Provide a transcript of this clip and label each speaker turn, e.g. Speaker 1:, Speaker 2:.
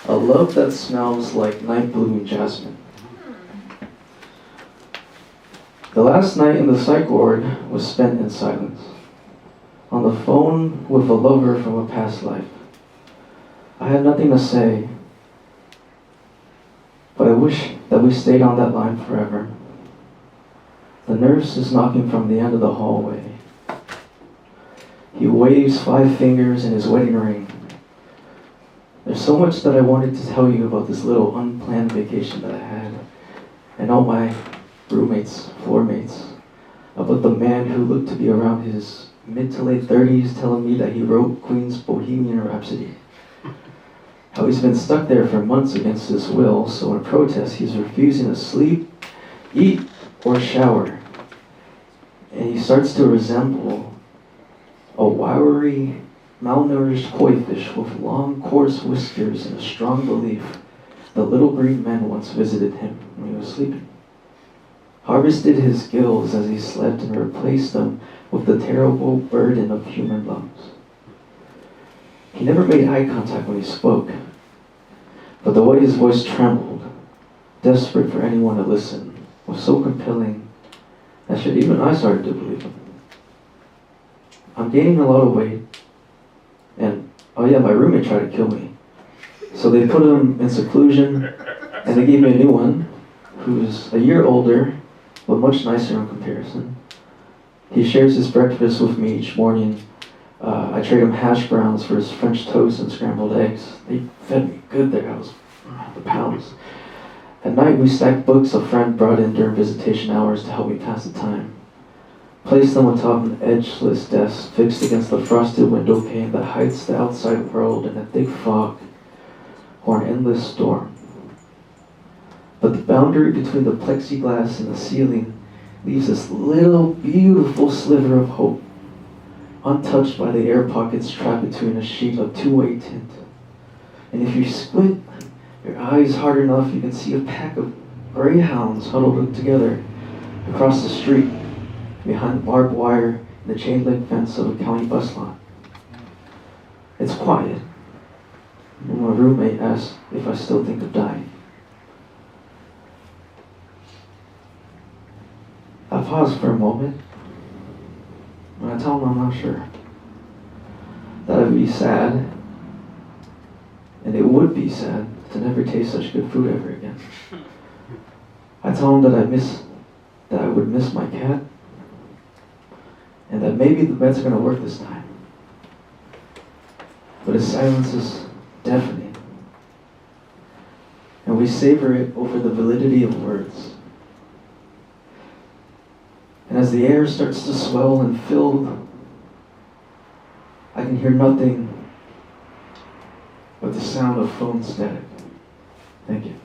Speaker 1: A love that smells like night blooming jasmine. The last night in the psych ward was spent in silence. On the phone with a lover from a past life. I had nothing to say, but I wish that we stayed on that line forever. The nurse is knocking from the end of the hallway. He waves 5 fingers in his wedding ring. There's so much that I wanted to tell you about this little unplanned vacation that I had, and all my roommates, floor mates, about the man who looked to be around his mid to late 30s telling me that he wrote Queen's Bohemian Rhapsody. How he's been stuck there for months against his will, so in protest he's refusing to sleep, eat, or shower. And he starts to resemble a wiry, malnourished koi fish with long, coarse whiskers and a strong belief that little green men once visited him when he was sleeping. Harvested his gills as he slept and replaced them with the terrible burden of human lungs. He never made eye contact when he spoke, but the way his voice trembled, desperate for anyone to listen, was so compelling that shit, even I started to believe him. I'm gaining a lot of weight, and oh yeah, my roommate tried to kill me. So they put him in seclusion, and they gave me a new one, who's a year older, but much nicer in comparison. He shares his breakfast with me each morning. I trade him hash browns for his French toast and scrambled eggs. They fed me good there. I was the pounds. At night, we stacked books a friend brought in during visitation hours to help me pass the time. Placed them atop an edgeless desk fixed against the frosted window pane that hides the outside world in a thick fog or an endless storm. But the boundary between the plexiglass and the ceiling leaves this little beautiful sliver of hope, untouched by the air pockets trapped between a sheet of two-way tint. And if you squint your eyes hard enough, you can see a pack of greyhounds huddled together across the street behind the barbed wire and the chain-link fence of a county bus lot. It's quiet. And my roommate asks if I still think of dying. I pause for a moment, and I tell him I'm not sure. That I'd be sad, and it would be sad to never taste such good food ever again. I tell him that I would miss my cat, and that maybe the bets are going to work this time. But his silence is deafening, and we savor it over the validity of words. And as the air starts to swell and fill, I can hear nothing but the sound of phone static. Thank you.